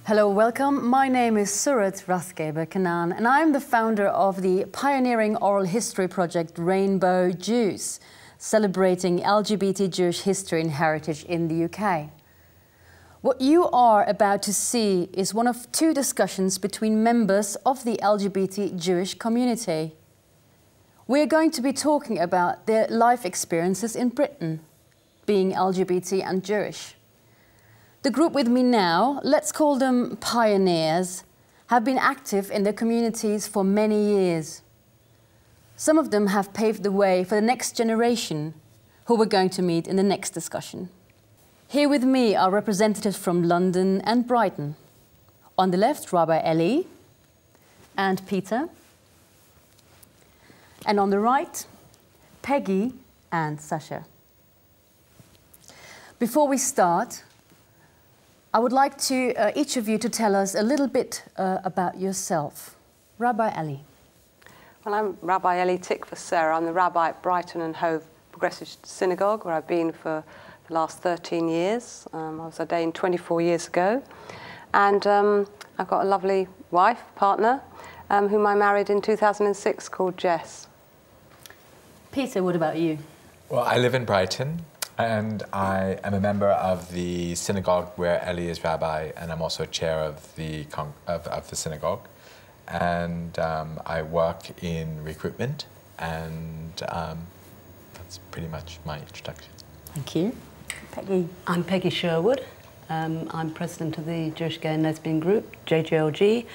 Hello, welcome. My name is Surat Rathgeber-Kanan and I'm the founder of the pioneering oral history project Rainbow Jews, celebrating LGBT Jewish history and heritage in the UK. What you are about to see is one of two discussions between members of the LGBT Jewish community. We are going to be talking about their life experiences in Britain, being LGBT and Jewish. The group with me now, let's call them pioneers, have been active in their communities for many years. Some of them have paved the way for the next generation, who we're going to meet in the next discussion. Here with me are representatives from London and Brighton. On the left, Rabbi Eli and Peter. And on the right, Peggy and Sasha. Before we start, I would like each of you to tell us a little bit about yourself. Rabbi Eli. Well, I'm Rabbi Eli Tikva. I'm the rabbi at Brighton and Hove Progressive Synagogue, where I've been for the last 13 years. I was ordained 24 years ago. And I've got a lovely wife, partner, whom I married in 2006, called Jess. Peter, what about you? Well, I live in Brighton. And I am a member of the synagogue where Eli is rabbi, and I'm also chair of the synagogue. And I work in recruitment, and that's pretty much my introduction. Thank you. Peggy. I'm Peggy Sherwood. I'm president of the Jewish Gay and Lesbian group, JGLG.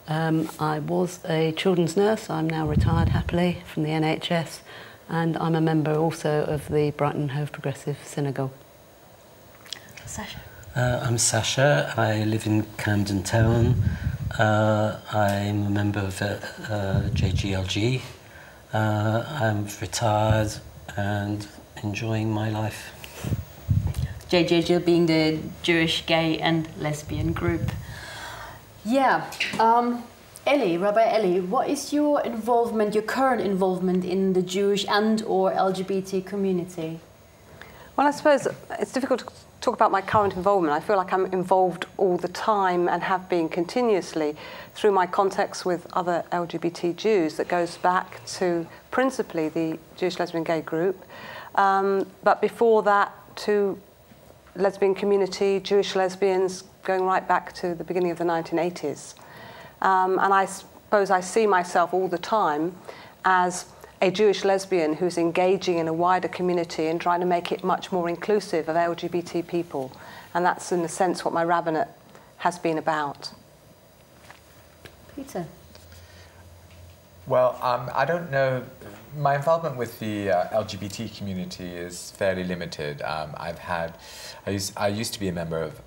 I was a children's nurse. I'm now retired happily from the NHS. And I'm a member also of the Brighton Hove Progressive Synagogue. Sasha. I'm Sasha. I live in Camden Town. I'm a member of JGLG. I'm retired and enjoying my life. JGLG being the Jewish Gay and Lesbian group. Yeah. Eli, Rabbi Eli, what is your involvement, your current involvement in the Jewish and/or LGBT community? Well, I suppose it's difficult to talk about my current involvement. I feel like I'm involved all the time and have been continuously through my contacts with other LGBT Jews that goes back to principally the Jewish Lesbian Gay group, but before that to lesbian community, Jewish lesbians, going right back to the beginning of the 1980s. And I suppose I see myself all the time as a Jewish lesbian who's engaging in a wider community and trying to make it much more inclusive of LGBT people. And that's, in a sense, what my rabbinate has been about. Peter. Well, I don't know. My involvement with the LGBT community is fairly limited. I used to be a member of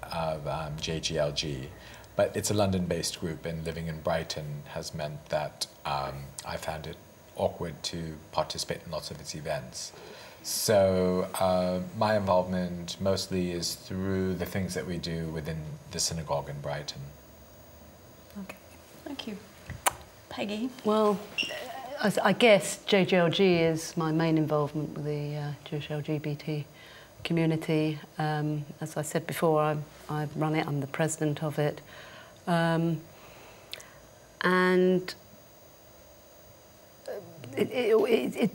JGLG. But it's a London-based group, and living in Brighton has meant that I found it awkward to participate in lots of its events. So my involvement mostly is through the things that we do within the synagogue in Brighton. Okay, thank you. Peggy? Well, I guess JGLG is my main involvement with the Jewish LGBT community. As I said before, I run it, I'm the president of it. And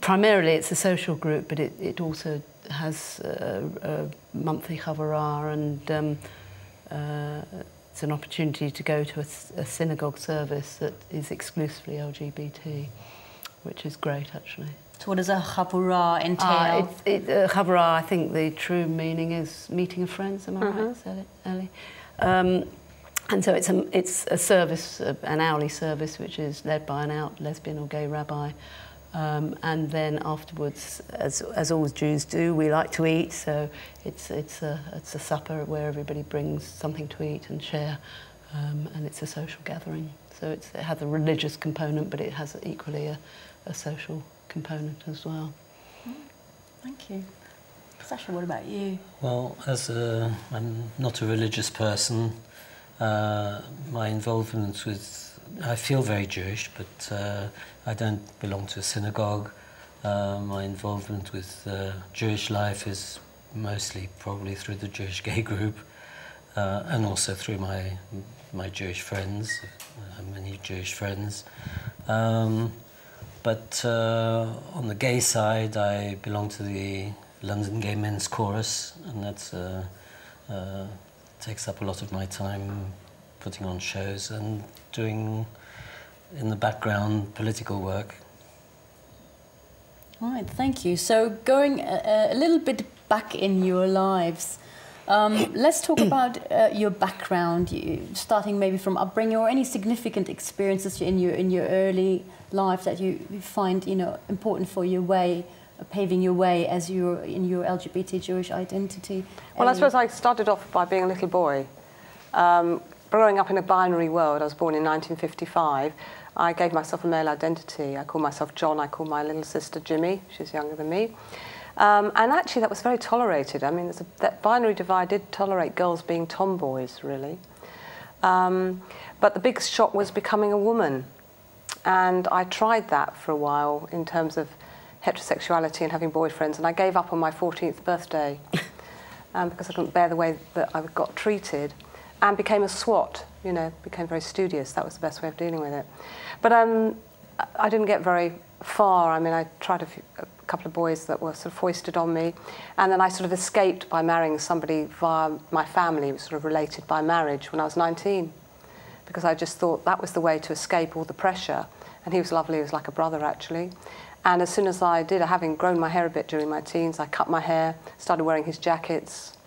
primarily it's a social group, but it also has a monthly chavurah, and it's an opportunity to go to a synagogue service that is exclusively LGBT, which is great actually. So what does a chavurah entail? Chavurah, I think the true meaning is meeting of friends, am I right, Ellie? And so it's a service, an hourly service, which is led by an out lesbian or gay rabbi. And then afterwards, as all Jews do, we like to eat. So it's a supper where everybody brings something to eat and share, and it's a social gathering. So it has a religious component, but it has equally a social component as well. Thank you. Sasha, what about you? Well, I'm not a religious person. My involvement with, I feel very Jewish, but I don't belong to a synagogue. My involvement with Jewish life is mostly probably through the Jewish Gay group, and also through my my Jewish friends, many Jewish friends. But on the gay side, I belong to the London Gay Men's Chorus, and that takes up a lot of my time putting on shows and doing, in the background, political work. All right, thank you. So going a little bit back in your lives, let's talk about your background, starting maybe from upbringing or any significant experiences in your early life that you find, you know, important for your way, paving your way as you're in your LGBT Jewish identity. Well, I suppose I started off by being a little boy. Growing up in a binary world, I was born in 1955. I gave myself a male identity. I called myself John. I called my little sister Jimmy. She's younger than me. And actually, that was very tolerated. I mean, that binary divide did tolerate girls being tomboys, really. But the big shock was becoming a woman. And I tried that for a while in terms of heterosexuality and having boyfriends. And I gave up on my 14th birthday because I couldn't bear the way that I got treated. And became a SWAT, you know, became very studious. That was the best way of dealing with it. But I didn't get very far. I mean, I tried a couple of boys that were sort of foisted on me. And then I sort of escaped by marrying somebody via my family, was sort of related by marriage when I was 19. Because I just thought that was the way to escape all the pressure. And he was lovely, he was like a brother, actually. And as soon as I did, having grown my hair a bit during my teens, I cut my hair, started wearing his jackets.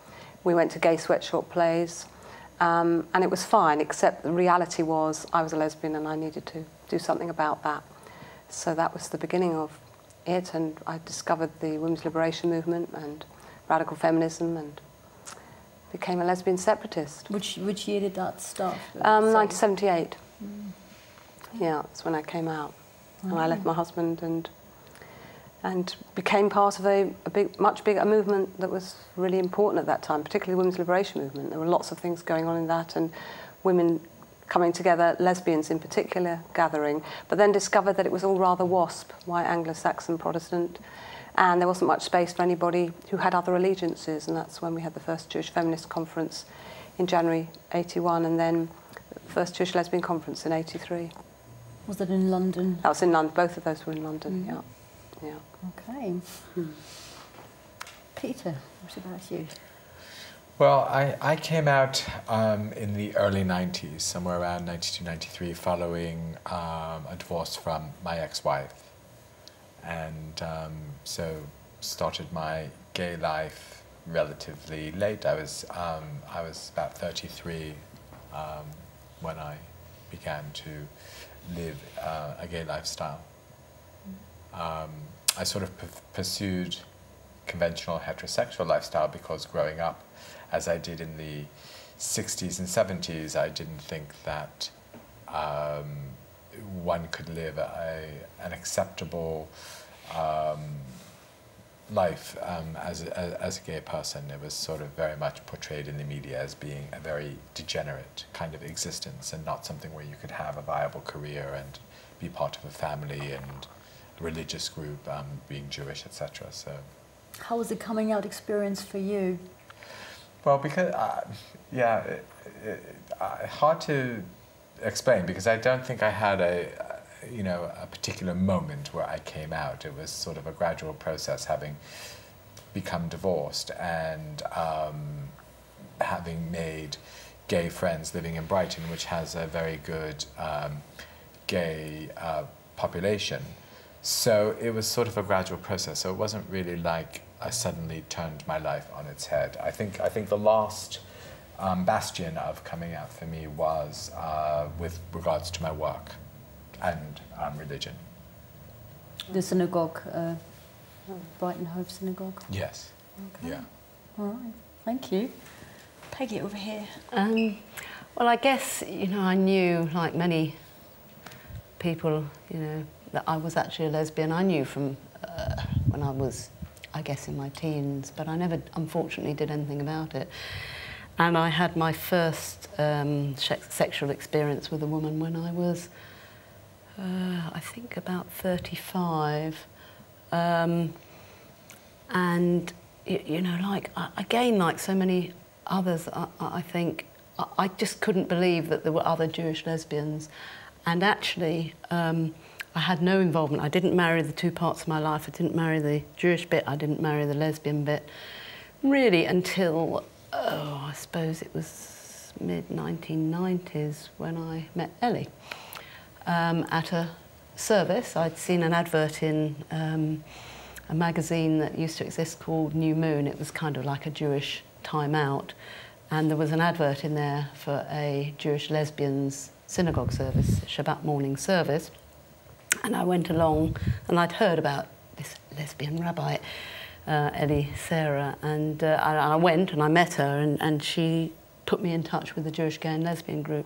We went to gay sweatshop plays. And it was fine, except the reality was I was a lesbian and I needed to do something about that. So that was the beginning of it, and I discovered the women's liberation movement and radical feminism and became a lesbian separatist. Which year did that start? 1978. Yeah, that's when I came out. And I left my husband and became part of a much bigger movement that was really important at that time, particularly the women's liberation movement. There were lots of things going on in that, and women coming together, lesbians in particular, gathering, but then discovered that it was all rather WASP, white Anglo-Saxon Protestant, and there wasn't much space for anybody who had other allegiances, and that's when we had the first Jewish Feminist Conference in January '81, and then the first Jewish Lesbian Conference in '83. Was that in London? That was in London. Both of those were in London, yeah. Yeah. Okay. Peter, what about you? Well, I came out in the early 90s, somewhere around 92, 93, following a divorce from my ex-wife. And so started my gay life relatively late. I was about 33 when I began to live a gay lifestyle. I sort of pursued conventional heterosexual lifestyle because growing up, as I did in the 60s and 70s, I didn't think that one could live an acceptable life as a gay person. It was sort of very much portrayed in the media as being a very degenerate kind of existence and not something where you could have a viable career and be part of a family and a religious group, being Jewish, etc. So, how was the coming out experience for you? Well, because hard to explain because I don't think I had a particular moment where I came out. It was sort of a gradual process, having become divorced and having made gay friends living in Brighton, which has a very good gay population. So it was sort of a gradual process. So it wasn't really like I suddenly turned my life on its head. I think the last bastion of coming out for me was with regards to my work and religion. The synagogue, Brighton Hove Synagogue? Yes. Okay. Yeah. All right, thank you. Peggy, over here. Well, I guess, I knew, like many people, that I was actually a lesbian. I knew from when I was, I guess, in my teens, but I never, unfortunately, did anything about it. And I had my first sexual experience with a woman when I was, I think, about 35. And, again, like so many others, I think I just couldn't believe that there were other Jewish lesbians. And actually, I had no involvement. I didn't marry the two parts of my life. I didn't marry the Jewish bit. I didn't marry the lesbian bit, really, until, I suppose it was mid-1990s when I met Ellie at a service. I'd seen an advert in a magazine that used to exist called New Moon. It was kind of like a Jewish Time Out. And there was an advert in there for a Jewish lesbians synagogue service, Shabbat morning service. And I went along, and I'd heard about this lesbian rabbi, Ellie Sarah, and I went and I met her, and she put me in touch with the Jewish gay and lesbian group.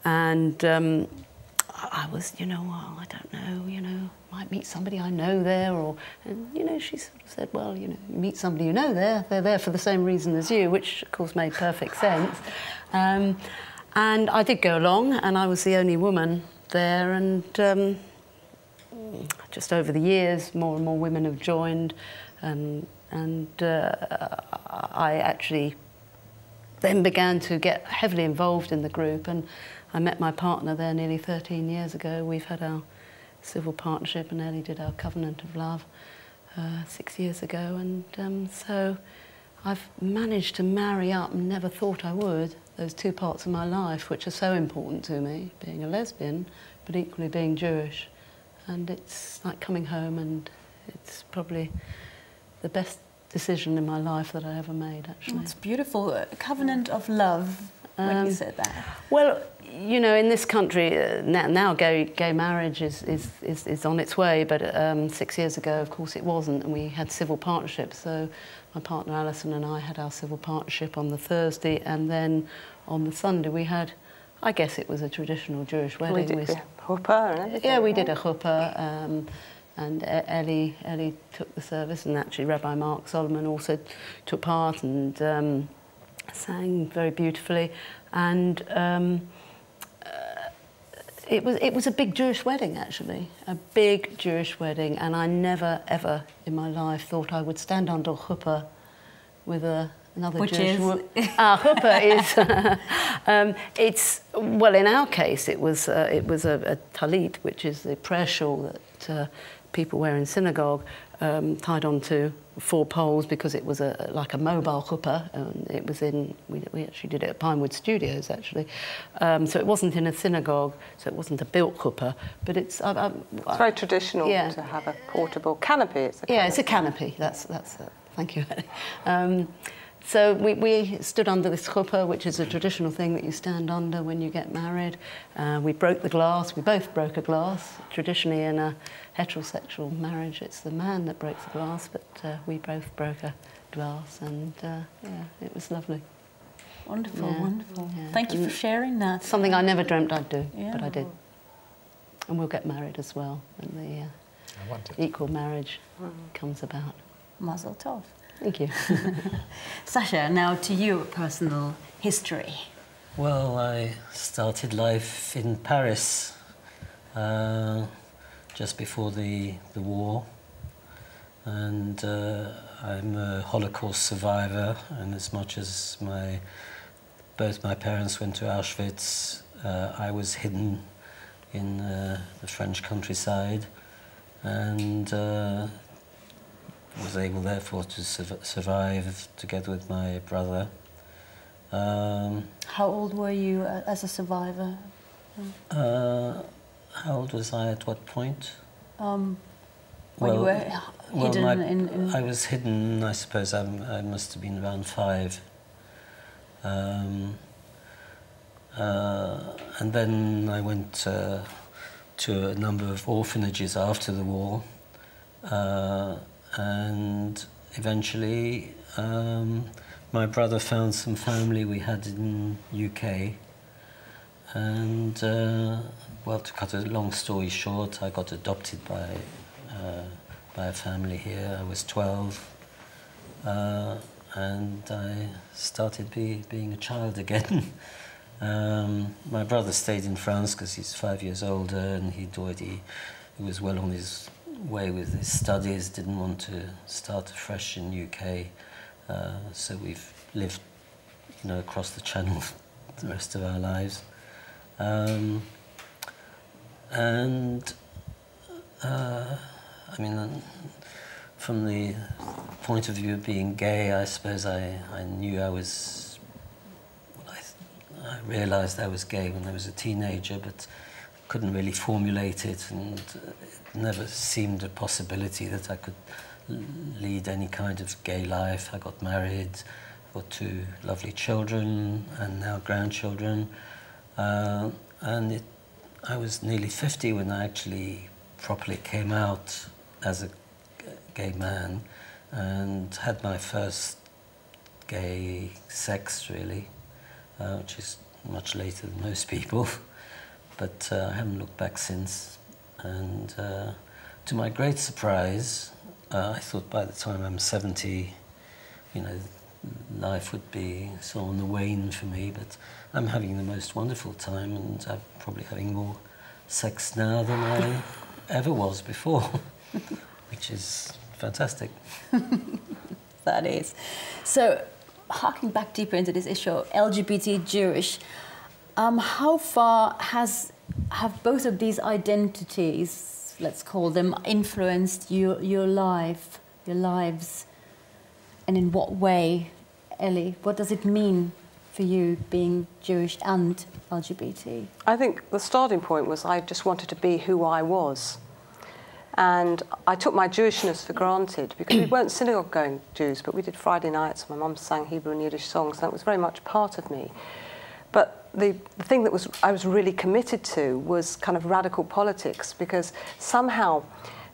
And I was, you know, well, I don't know, you know, might meet somebody I know there, or, and, you know, she sort of said, well, you know, you meet somebody you know there, they're there for the same reason as you, which, of course, made perfect sense. And I did go along, and I was the only woman there, and just over the years, more and more women have joined, and I actually then began to get heavily involved in the group, and I met my partner there nearly 13 years ago. We've had our civil partnership, and Ellie did our covenant of love 6 years ago, and so I've managed to marry up, and never thought I would, those two parts of my life which are so important to me, being a lesbian but equally being Jewish. And it's like coming home, and it's probably the best decision in my life that I ever made, actually. It's beautiful. A covenant of love, when you said that. Well, you know, in this country, now gay marriage is on its way, but 6 years ago, of course, it wasn't, and we had civil partnerships. So my partner Alison and I had our civil partnership on the Thursday, and then on the Sunday we had, I guess it was a traditional Jewish wedding. We did a chuppah and everything. Yeah, we did a chuppah, and Ellie took the service, and actually Rabbi Mark Solomon also took part and sang very beautifully. And it was a big Jewish wedding, actually, a big Jewish wedding, and I never ever in my life thought I would stand under a chuppah with another Which Jewish is? Chuppah is it's, well, in our case it was a talit, which is the prayer shawl that people wear in synagogue, tied onto 4 poles, because it was like a mobile chuppah. It was we actually did it at Pinewood Studios, actually. So it wasn't in a synagogue, so it wasn't a built chuppah, but it's very traditional, yeah, to have a portable canopy. It's a canopy. That's thank you, Ellie. So we stood under this chuppah, which is a traditional thing that you stand under when you get married. We broke the glass. We both broke a glass. Traditionally, in a heterosexual marriage, it's the man that breaks the glass, but we both broke a glass, and yeah, it was lovely. Wonderful, yeah. wonderful. Yeah. Thank you for sharing that. Something I never dreamt I'd do, Yeah. but I did. And we'll get married as well when the equal marriage comes about. Mazel tov. Thank you. Sasha, now to your personal history. Well, I started life in Paris just before the war, and I'm a Holocaust survivor, and as much as both my parents went to Auschwitz, I was hidden in the French countryside, and was able, therefore, to survive together with my brother. How old were you as a survivor? How old was I at what point? When you were hidden in... I was hidden, I suppose I must have been around 5. And then I went to a number of orphanages after the war. And eventually my brother found some family we had in UK, and well, to cut a long story short, I got adopted by a family here. I was 12, and I started being a child again. My brother stayed in France because he's 5 years older, and he was well on his way with his studies, didn't want to start afresh in UK, so we've lived, across the channel the rest of our lives. I mean, from the point of view of being gay, I suppose I knew I was, I realised I was gay when I was a teenager, but couldn't really formulate it, and it never seemed a possibility that I could lead any kind of gay life. I got married, got 2 lovely children, and now grandchildren, and I was nearly 50 when I actually properly came out as a gay man and had my first gay sex, really, which is much later than most people, but I haven't looked back since. And to my great surprise, I thought by the time I'm 70, you know, life would be sort of on the wane for me, but I'm having the most wonderful time, and I'm probably having more sex now than I ever was before, which is fantastic. That is. So, harking back deeper into this issue of LGBT Jewish, how far have both of these identities, let's call them, influenced your lives, and in what way, Ellie? What does it mean for you being Jewish and LGBT? I think the starting point was I just wanted to be who I was. And I took my Jewishness for granted because we weren't synagogue-going Jews, but we did Friday nights. My mum sang Hebrew and Yiddish songs, and that was very much part of me. But the thing that I was really committed to was kind of radical politics, because somehow,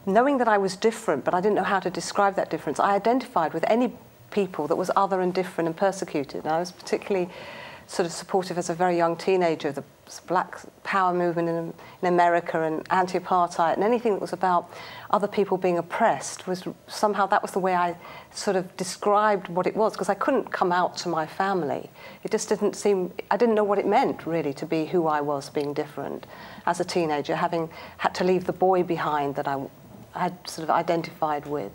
knowing that I was different, but I didn't know how to describe that difference, I identified with any people that was other and different and persecuted. And I was particularly sort of supportive as a very young teenager of the Black Power movement in America and anti-apartheid, and anything that was about other people being oppressed was somehow, that was the way I sort of described what it was, because I couldn't come out to my family. It just didn't seem, I didn't know what it meant really to be who I was, being different as a teenager, having had to leave the boy behind that I had sort of identified with.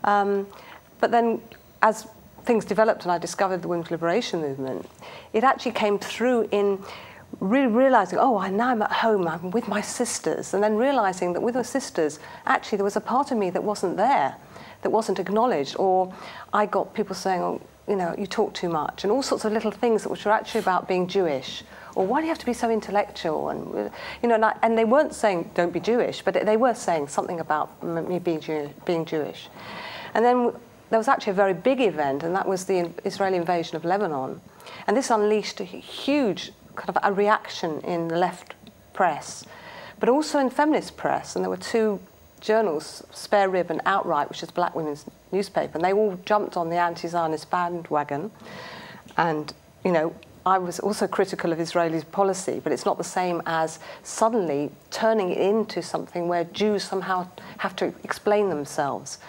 But then as things developed and I discovered the women's liberation movement, it actually came through in really realising, oh, now I'm at home, I'm with my sisters, and then realising that with my sisters, actually there was a part of me that wasn't there, that wasn't acknowledged, or I got people saying, oh, you know, you talk too much, and all sorts of little things which were actually about being Jewish, or why do you have to be so intellectual, and you know, and they weren't saying don't be Jewish, but they were saying something about me being Jewish. And then there was actually a very big event, and that was the Israeli invasion of Lebanon. And this unleashed a huge kind of a reaction in the left press, but also in feminist press. And there were 2 journals, Spare Rib and Outright, which is black women's newspaper, and they all jumped on the anti-Zionist bandwagon. And, you know, I was also critical of Israeli policy, but it's not the same as suddenly turning it into something where Jews somehow have to explain themselves.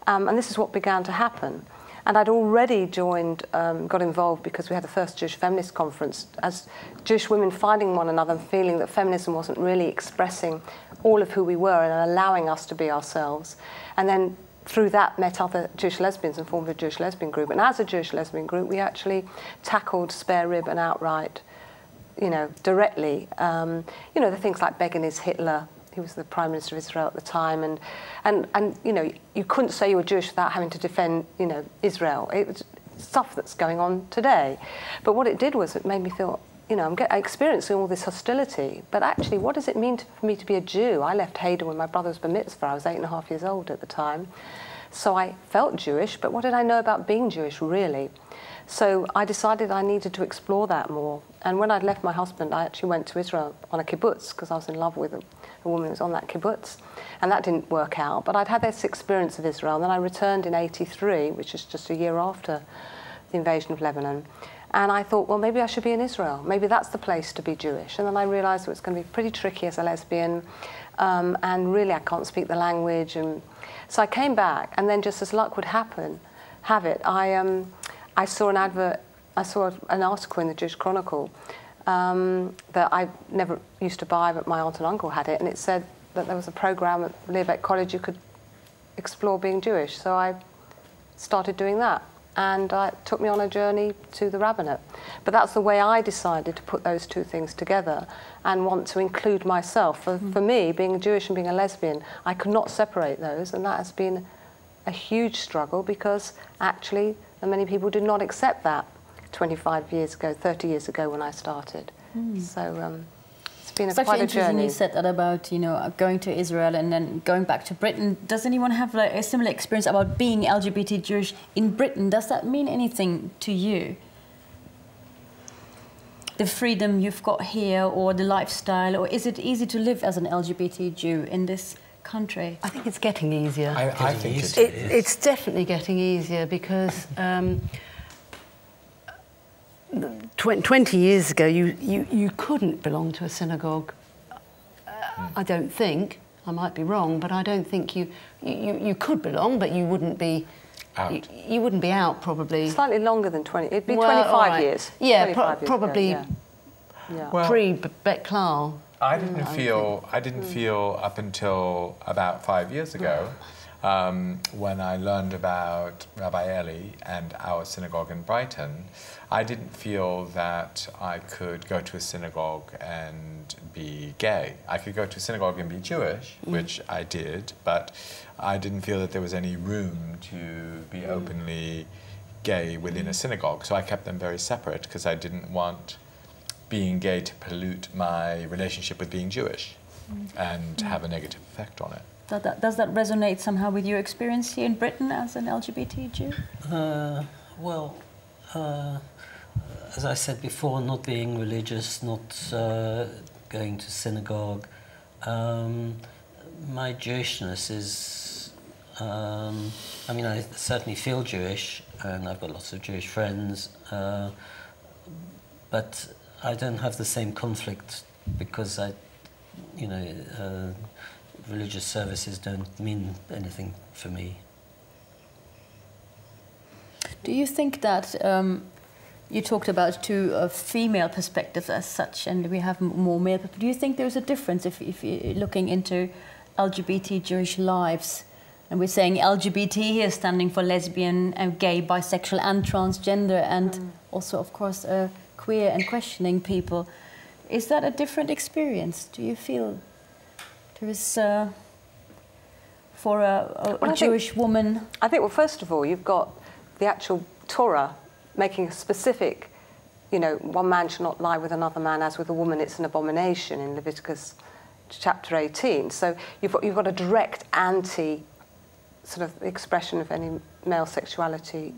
And this is what began to happen. And I'd already joined, got involved because we had the first Jewish feminist conference, as Jewish women finding one another and feeling that feminism wasn't really expressing all of who we were and allowing us to be ourselves. And then through that met other Jewish lesbians and formed a Jewish lesbian group. And as a Jewish lesbian group, we actually tackled Spare Rib and Outright, you know, directly. You know, the things like Begin is Hitler. He was the Prime Minister of Israel at the time, and you know, you couldn't say you were Jewish without having to defend, you know, Israel. It was stuff that's going on today. But what it did was it made me feel, you know, I'm experiencing all this hostility, but actually what does it mean for me to be a Jew? I left Hayden when my brother was bar mitzvah. I was 8.5 years old at the time. So I felt Jewish, but what did I know about being Jewish, really? So I decided I needed to explore that more. And when I'd left my husband, I actually went to Israel on a kibbutz, because I was in love with a woman who was on that kibbutz. And that didn't work out. But I'd had this experience of Israel. And then I returned in '83, which is just a year after the invasion of Lebanon. And I thought, well, maybe I should be in Israel. Maybe that's the place to be Jewish. And then I realised it was going to be pretty tricky as a lesbian. And really, I can't speak the language. And so I came back. And then just as luck would have it, I saw an advert, I saw an article in the Jewish Chronicle that I never used to buy, but my aunt and uncle had it, and it said that there was a program at Leavitt College you could explore being Jewish. So I started doing that. and it took me on a journey to the rabbinate. But that's the way I decided to put those two things together and want to include myself. For me, being Jewish and being a lesbian, I could not separate those, and that has been a huge struggle because actually many people did not accept that 25 years ago, 30 years ago when I stared. So it's been quite a journey. You said that about, going to Israel and then going back to Britain. Does anyone have like a similar experience about being LGBT Jewish in Britain? Does that mean anything to you? The freedom you've got here, or the lifestyle, or is it easy to live as an LGBT Jew in this country? I think it's getting easier. I think it's definitely getting easier because 20 years ago you couldn't belong to a synagogue. I don't think, I might be wrong, but I don't think you could belong, but you wouldn't be out. You wouldn't be out probably. Slightly longer than 20. It'd be 25 years. Yeah, 25 years probably ago, Well, pre-Beklal. I didn't feel up until about 5 years ago, when I learned about Rabbi Eli and our synagogue in Brighton. I didn't feel that I could go to a synagogue and be gay. I could go to a synagogue and be Jewish, which I did, but I didn't feel that there was any room to be openly gay within a synagogue. So I kept them very separate because I didn't want being gay to pollute my relationship with being Jewish and have a negative effect on it. Does that resonate somehow with your experience here in Britain as an LGBT Jew? As I said before, not being religious, not going to synagogue, my Jewishness is, I mean, I certainly feel Jewish, and I've got lots of Jewish friends, but I don't have the same conflict because religious services don't mean anything for me. Do you think that you talked about two female perspectives as such, and we have more male? Do you think there's a difference if you're looking into LGBT Jewish lives? And we're saying LGBT here standing for lesbian, gay, bisexual and transgender, and also, of course, queer and questioning people. Is that a different experience? Do you feel there is, for a Jewish woman? I think, well, first of all, you've got the actual Torah making a specific, one man shall not lie with another man, as with a woman it's an abomination in Leviticus chapter 18. So you've got a direct anti sort of expression of any male sexuality,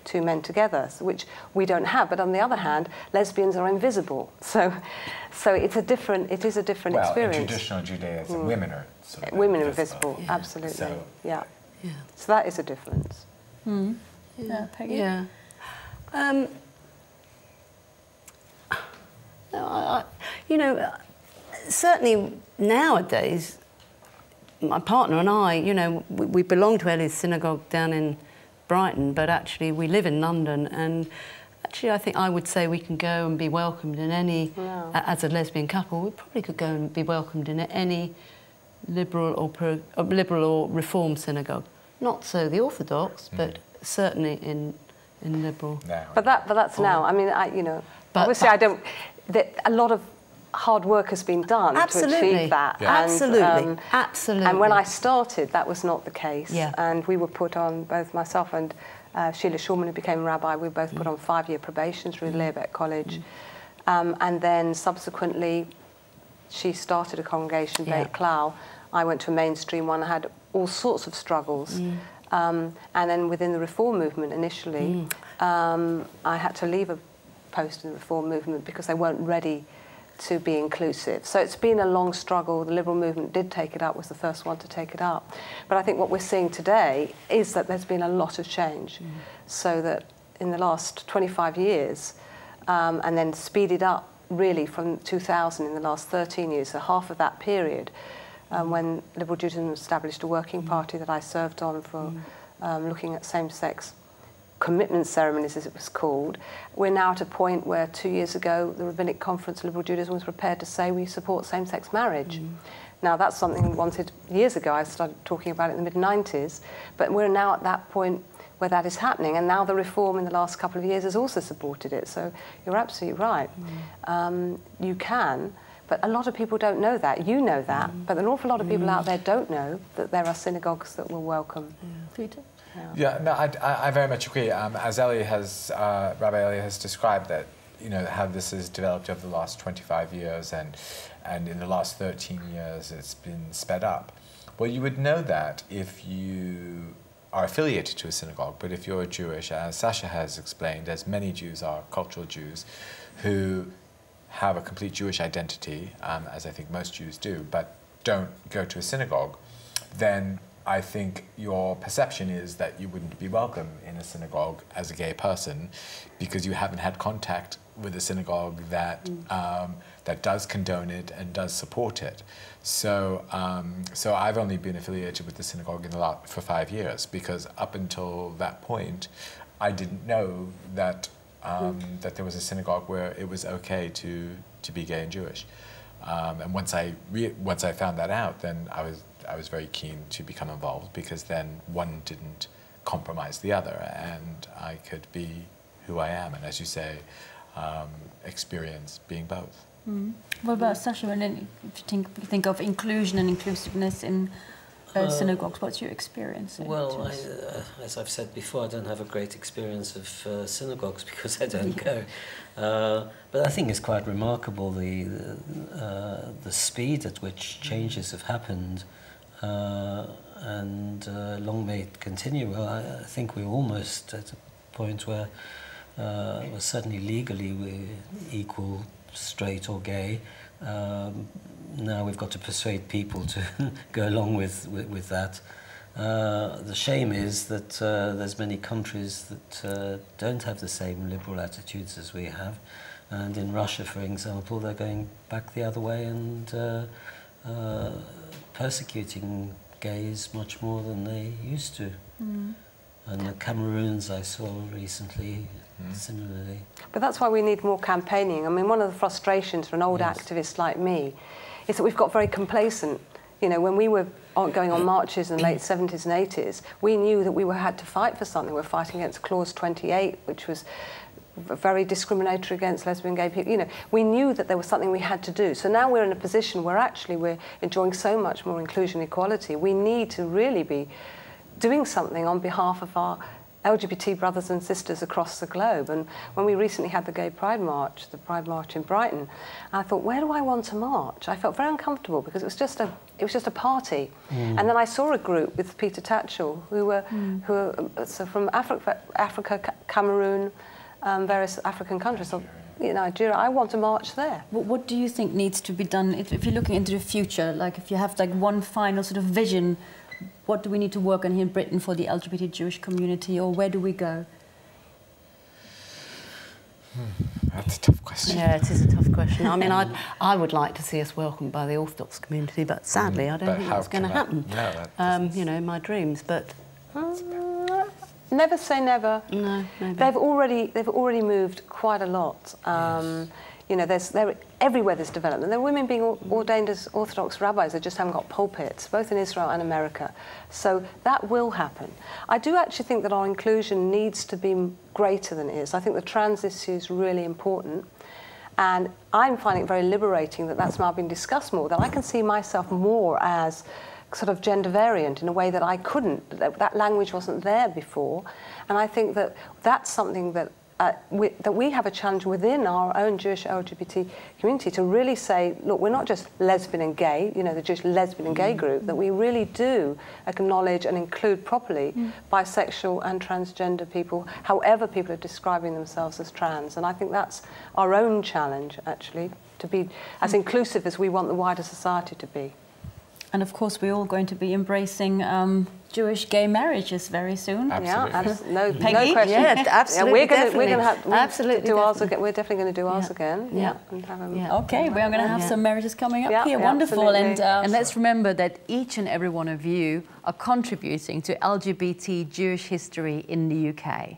two men together, which we don't have. But on the other hand, lesbians are invisible. So it is a different experience. In traditional Judaism, women are sort of women are invisible, absolutely. So, So that is a difference. Yeah, Peggy? Yeah. Certainly nowadays, my partner and I, we belong to Eli's synagogue down in Brighton, but actually we live in London, and actually I would say we can go and be welcomed in any, as a lesbian couple, we probably could go and be welcomed in any liberal or reform synagogue. Not so the Orthodox, but certainly in liberal. now. But that's now. I mean, obviously I don't. A lot of hard work has been done to achieve that. Yeah. And, Absolutely. And when I started, that was not the case. Yeah. And we were put on, both myself and Sheila Shulman, who became rabbi, we were both put on 5-year probation through Learbeck College. And then subsequently, she started a congregation, Beit Klau. I went to a mainstream one. I had all sorts of struggles. And then within the reform movement initially, I had to leave a post in the reform movement because they weren't ready to be inclusive. So it's been a long struggle. The liberal movement did take it up, was the first one to take it up. But I think what we're seeing today is that there's been a lot of change. So that in the last 25 years, and then speeded up really from 2000 in the last 13 years, so half of that period, when Liberal Judaism established a working party that I served on for looking at same-sex commitment ceremonies, as it was called. We're now at a point where 2 years ago, the Rabbinic Conference of Liberal Judaism was prepared to say we support same-sex marriage. Now, that's something we wanted years ago. I started talking about it in the mid-90s, but we're now at that point where that is happening. And now the reform in the last couple of years has also supported it. So you're absolutely right. You can, but a lot of people don't know that. You know that, but an awful lot of people out there don't know that there are synagogues that will welcome. Peter? Yeah, no, I very much agree. As Ellie has, Rabbi Ellie has described that, you know, how this has developed over the last 25 years and in the last 13 years it's been sped up. Well, you would know that if you are affiliated to a synagogue, but if you're Jewish, as Sasha has explained, as many Jews are cultural Jews who have a complete Jewish identity, as I think most Jews do, but don't go to a synagogue, then I think your perception is that you wouldn't be welcome in a synagogue as a gay person because you haven't had contact with a synagogue that that does condone it and does support it. So, so I've only been affiliated with the synagogue for 5 years because up until that point, I didn't know that that there was a synagogue where it was okay to be gay and Jewish. And once I found that out, then I was very keen to become involved because then one didn't compromise the other, and I could be who I am, and as you say, experience being both. What about Sasha? And then if you think of inclusion and inclusiveness in synagogues, what's your experience? Well, as I've said before, I don't have a great experience of synagogues because I don't go. But I think it's quite remarkable the speed at which changes have happened, and long may it continue. Well, I think we're almost at a point where, well, certainly legally we're equal, straight or gay. Now we've got to persuade people to go along with that. The shame is that there's many countries that don't have the same liberal attitudes as we have, and in Russia, for example, they're going back the other way and persecuting gays much more than they used to. And the Cameroons I saw recently, similarly. But that's why we need more campaigning. I mean, one of the frustrations for an old activist like me is that we've got very complacent. You know, when we were going on marches in the late 70s and 80s, we knew that we had to fight for something. We were fighting against Clause 28, which was very discriminatory against lesbian, gay people. You know, we knew that there was something we had to do. So now we're in a position where actually we're enjoying so much more inclusion and equality. We need to really be doing something on behalf of our LGBT brothers and sisters across the globe. And when we recently had the Gay Pride March, the Pride March in Brighton, I thought, where do I want to march? I felt very uncomfortable because it was just a party. And then I saw a group with Peter Tatchell, who were so from Africa, Cameroon, various African countries. So, you know, Nigeria, I want to march there. What do you think needs to be done if you're looking into the future? Like, if you have like one final sort of vision, what do we need to work on here in Britain for the LGBT Jewish community, or where do we go? That's a tough question. Yeah, it is a tough question. I mean, I would like to see us welcomed by the Orthodox community, but sadly, I don't think that's going to happen. No, you know, my dreams, but never say never. No, maybe. They've already moved quite a lot. You know, everywhere there's development. There are women being ordained as Orthodox rabbis. They just haven't got pulpits, both in Israel and America. So that will happen. I do actually think that our inclusion needs to be greater than it is. I think the trans issue is really important. And I'm finding it very liberating that that's now being discussed more, that I can see myself more as sort of gender variant in a way that I couldn't. That language wasn't there before. And I think that that's something that we have a challenge within our own Jewish LGBT community to really say, look, we're not just lesbian and gay, you know, the Jewish lesbian and gay group, that we really do acknowledge and include properly bisexual and transgender people, however people are describing themselves as trans. And I think that's our own challenge, actually, to be as inclusive as we want the wider society to be. And of course, we're all going to be embracing Jewish gay marriages very soon. Absolutely. No Peggy? question. Yeah, absolutely. Yeah, we're going to have absolutely do ours again. We're definitely going to do ours again. Yeah. And have them. Okay, we're going to have some marriages coming up here. Wonderful. And let's remember that each and every one of you are contributing to LGBT Jewish history in the UK.